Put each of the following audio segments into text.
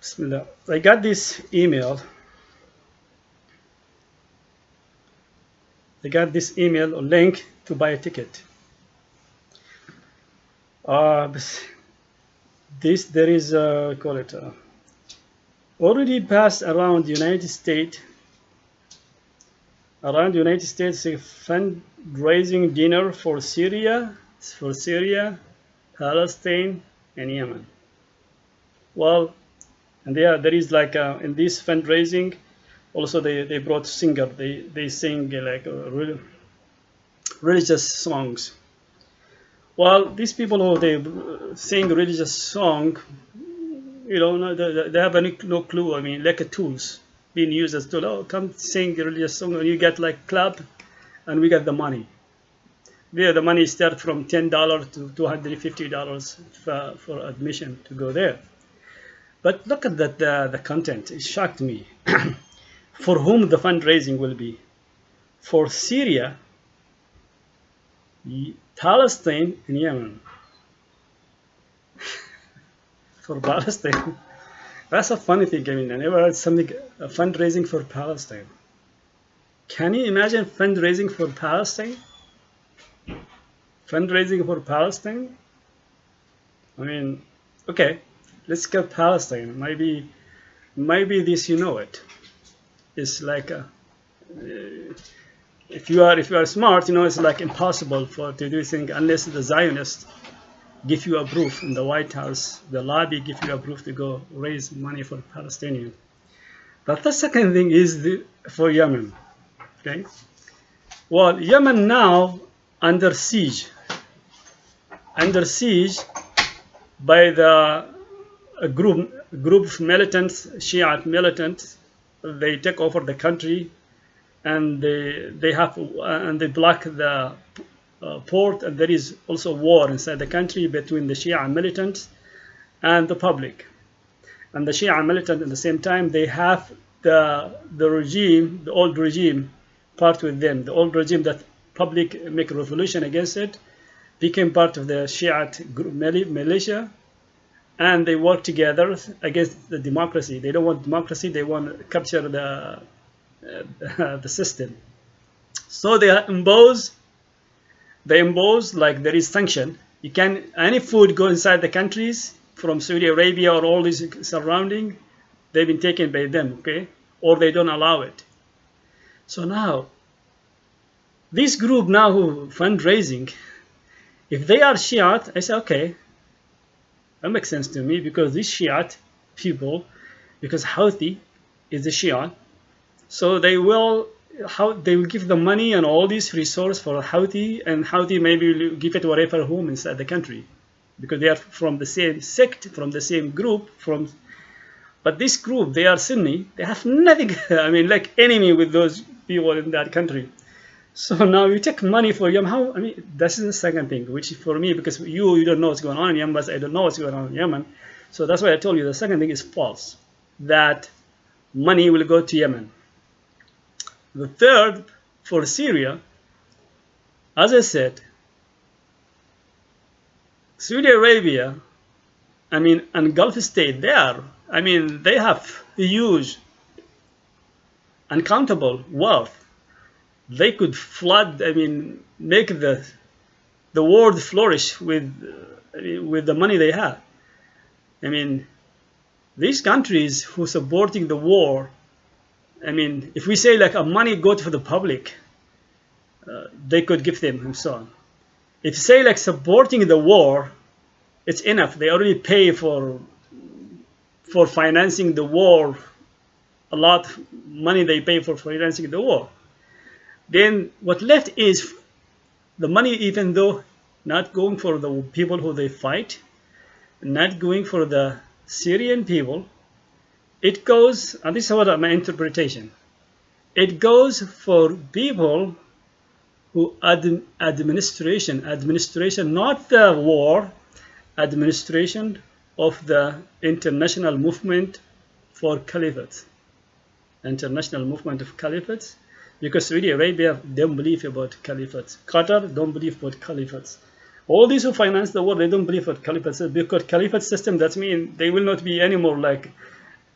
Bismillah. I got this email. I got this email or link to buy a ticket. This there is call it already passed around the United States. Around the United States, a fundraising dinner for Syria, Palestine, and Yemen. Well, and there is like in this fundraising, also they brought singer. They sing like religious songs. Well, these people who they sing religious song, they have no clue. I mean, like a tools being used as tool. Oh, come sing a religious song, and you get like club, and we get the money. There, the money starts from $10 to $250 for admission to go there. But look at that the content. It shocked me. For whom the fundraising will be? For Syria, Palestine, and Yemen. For Palestine, that's a funny thing. I mean, I never heard something fundraising for Palestine. Can you imagine fundraising for Palestine? Fundraising for Palestine? I mean, okay, let's get Palestine. Maybe this you know it. It's like if you are smart, it's like impossible to do things unless the Zionists give you a proof in the White House, the lobby give you a proof to go raise money for Palestinians. But the second thing is for Yemen. Okay. Well, Yemen now under siege by the group of militants, Shiite militants. They take over the country, and they block the port, and there is also war inside the country between the Shia militants and the public. And the Shia militant at the same time, they have the regime, the old regime, part with them. The old regime that public make a revolution against it, became part of the Shiite militia, and they work together against the democracy. They don't want democracy. They want to capture the system. So they impose like there is sanction. You can any food go inside the countries from Saudi Arabia or all these surrounding. They've been taken by them, okay, or they don't allow it. So now this group now who fundraising, if they are Shiite, I say okay. That makes sense to me because these Shiite people, because Houthi is a Shiite, so they will give the money and all these resources for Houthi, and Houthi maybe will give it whatever home inside the country, because they are from the same sect, from the same group. But this group, they are Sunni. They have nothing. I mean, like enemy with those people in that country. So now you take money for Yemen. How? I mean, this is the second thing, which for me, because you don't know what's going on in Yemen, but I don't know what's going on in Yemen. So that's why I told you the second thing is false, that money will go to Yemen. The third, for Syria, as I said, Saudi Arabia, and Gulf state there, they have huge, uncountable wealth. They could flood, make the world flourish with the money they have. These countries who supporting the war, if we say like a money go for the public, they could give them and so on. If you say like supporting the war, it's enough. They already pay for financing the war, a lot of money they pay for financing the war. Then what left is the money, even though not going for the people who they fight, not going for the Syrian people, it goes, and this is what my interpretation, it goes for people who administration, not the war, administration of the international movement for caliphate, international movement of caliphates. Because Saudi Arabia don't believe about caliphates. Qatar don't believe about caliphates. All these who finance the war, they don't believe about caliphates. Because caliphate system, that means they will not be anymore like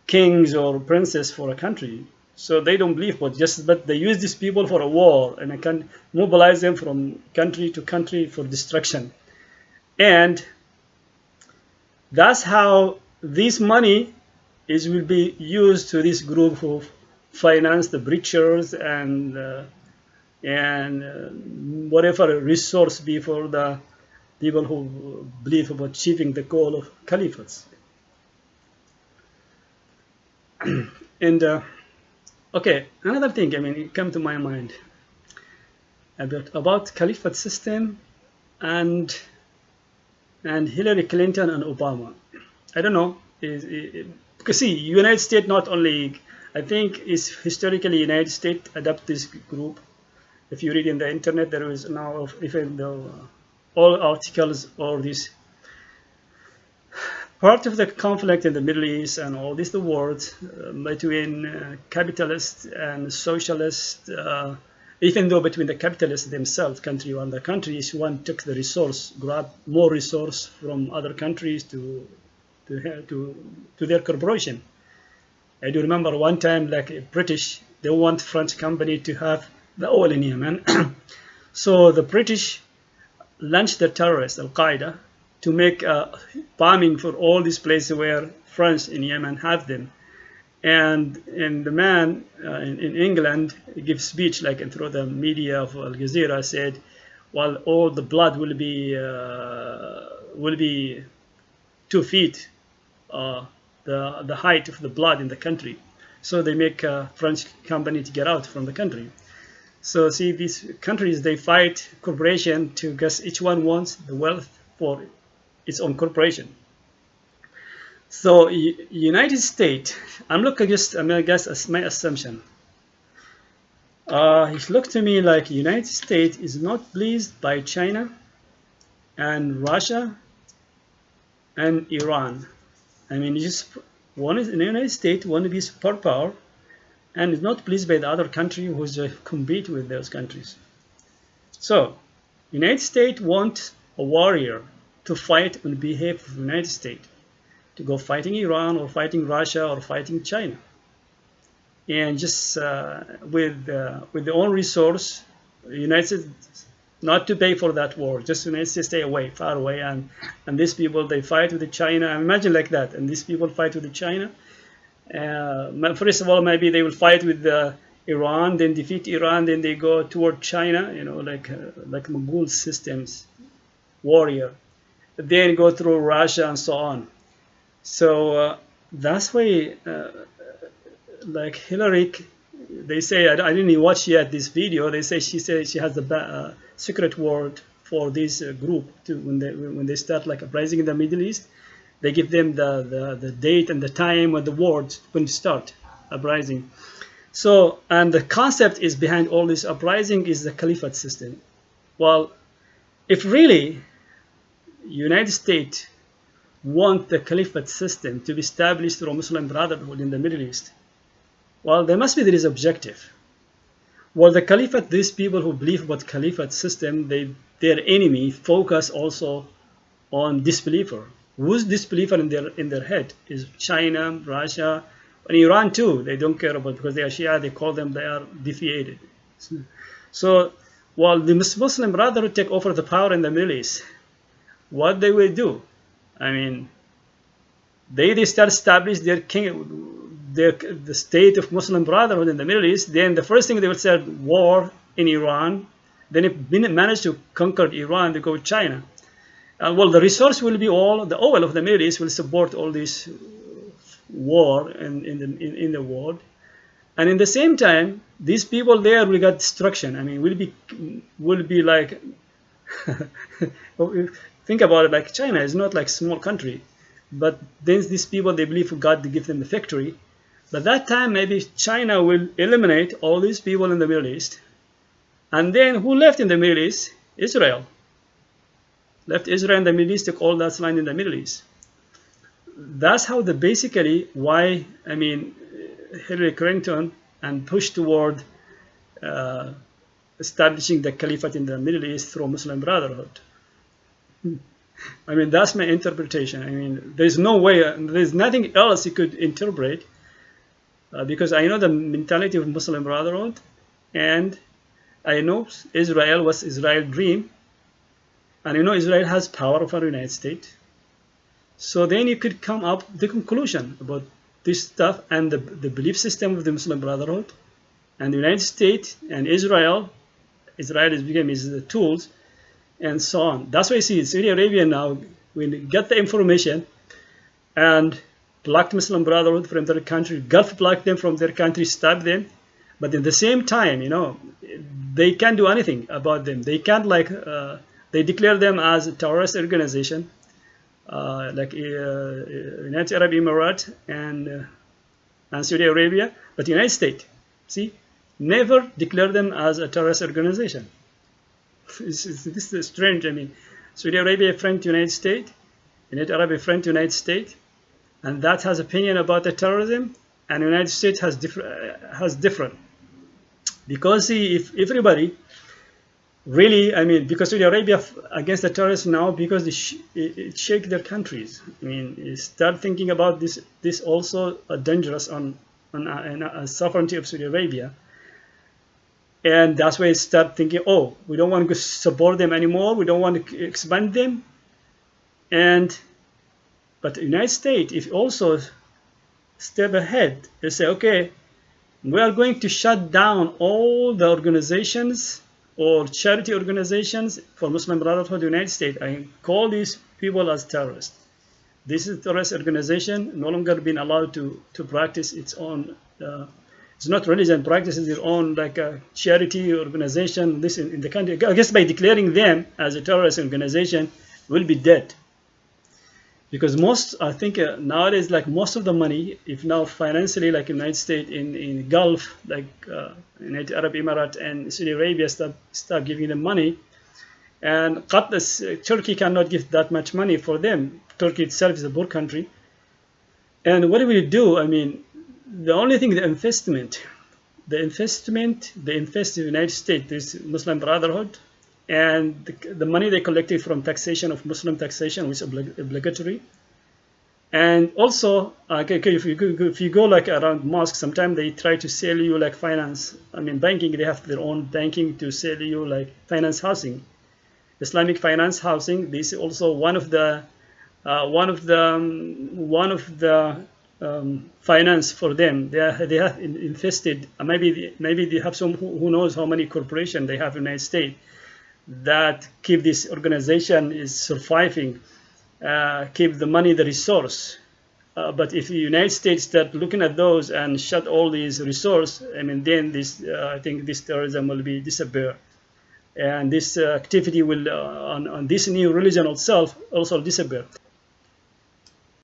kings or princes for a country. So they don't believe, but they use these people for a war, and I can mobilize them from country to country for destruction. And that's how this money will be used to this group who finance the preachers and whatever resource be for the people who believe about achieving the goal of caliphates. And okay, another thing, it came to my mind about caliphate system and Hillary Clinton and Obama. I don't know, because see, United States not only, I think, is historically United States adopt this group. If you read in the internet, there is now, even though all articles or this part of the conflict in the Middle East and all this, the wars between capitalists and socialists, even though between the capitalists themselves, country and the countries, one took the resource, grabbed more resource from other countries to their corporation. I do remember one time, like British, they want French company to have the oil in Yemen. So the British launched the terrorists, Al Qaeda, to make bombing for all these places where France in Yemen have them. And the man in England gives speech, like through the media of Al Jazeera, said, well, all the blood will be 2 feet, the height of the blood in the country. So they make a French company to get out from the country. So see, these countries, they fight corporation to, guess each one wants the wealth for its own corporation. So United States, I'm looking just, I guess as my assumption. It looks to me like United States is not pleased by China and Russia and Iran. Just one is in the United States, one of these superpower, and is not pleased by the other country who's compete with those countries. So United States wants a warrior to fight on behalf of the United States, to go fighting Iran or fighting Russia or fighting China, and just with their own resource, the United States not to pay for that war, just the United States stay away, far away, and these people, they fight with China. Imagine like that, and these people fight with China. First of all, maybe they will fight with Iran, then defeat Iran, then they go toward China, like Mughal systems, warrior, then go through Russia and so on. So that's why, like Hillary, they say, I didn't watch yet this video. They say she has the secret word for this group to when they start like uprising in the Middle East. They give them the date and the time and the words when to start uprising. So, and the concept is behind all this uprising is the caliphate system. Well, if really United States want the caliphate system to be established through Muslim Brotherhood in the Middle East, well, there must be this objective. Well, the caliphate, these people who believe about caliphate system, their enemy focus also on disbeliever. Who's disbeliever in their head is China, Russia, and Iran too. They don't care about, because they are Shia, they call them, they are defeated. So while the Muslim Brotherhood take over the power in the Middle East, what they will do? They start establish their king, the state of Muslim Brotherhood in the Middle East. Then the first thing they will start war in Iran. Then if they manage to conquer Iran, they go with China. Well, the resource will be all the oil of the Middle East will support all this war in the world, and in the same time, these people there will get destruction. Will be like think about it, like China is not like small country, but then these people, they believe God to give them the victory. But that time maybe China will eliminate all these people in the Middle East, and then who left in the Middle East? Israel. Left Israel in the Middle East, took all that land in the Middle East. That's how basically why Hillary Clinton and push toward establishing the caliphate in the Middle East through Muslim Brotherhood. That's my interpretation. There's no way, there's nothing else you could interpret because I know the mentality of Muslim Brotherhood, and I know Israel was Israel's dream, and I know Israel has power over the United States. So then you could come up with the conclusion about this stuff and the belief system of the Muslim Brotherhood and the United States and Israel. Israel is becoming the tools and so on. That's why you see Saudi Arabia now, when they get the information and blocked Muslim Brotherhood from their country, Gulf blocked them from their country, stopped them. But at the same time, they can't do anything about them. They can't they declare them as a terrorist organization, like United Arab Emirates and Saudi Arabia, but the United States, see, never declare them as a terrorist organization. This is strange. I mean, Saudi Arabia a friend to United States, United Arab a friend to United States, and that has opinion about the terrorism, and the United States has different. Because see, if everybody really, I mean, because Saudi Arabia against the terrorists now, because it shake their countries. I mean, start thinking about this also dangerous on sovereignty of Saudi Arabia. And that's why they start thinking, oh, we don't want to support them anymore. We don't want to expand them. But the United States, if also step ahead, they say, okay, we are going to shut down all the organizations or charity organizations for Muslim Brotherhood in the United States. I call these people as terrorists. This is a terrorist organization, no longer being allowed to practice its own. It's not religion, practices their own like a charity organization. This in the country, I guess by declaring them as a terrorist organization, will be dead. Because I think nowadays, like most of the money, if now financially, like United States in Gulf, like United Arab Emirates and Saudi Arabia start giving them money, and Turkey cannot give that much money for them. Turkey itself is a poor country. And what do we do? I mean, the only thing, the investment, they invest in the United States, this Muslim Brotherhood, and the money they collected from taxation of Muslim taxation, which is obligatory. And also, if you go like around mosques, sometimes they try to sell you like finance. I mean, banking, they have their own banking to sell you like finance housing, Islamic finance housing. This is also one of the finance for them. They have invested. Maybe they have some who knows how many corporations they have in the United States that keep this organization is surviving, keep the money, the resource. But if the United States start looking at those and shut all these resources, I mean, then I think this terrorism will be disappear, and this activity will on this new religion itself also disappear.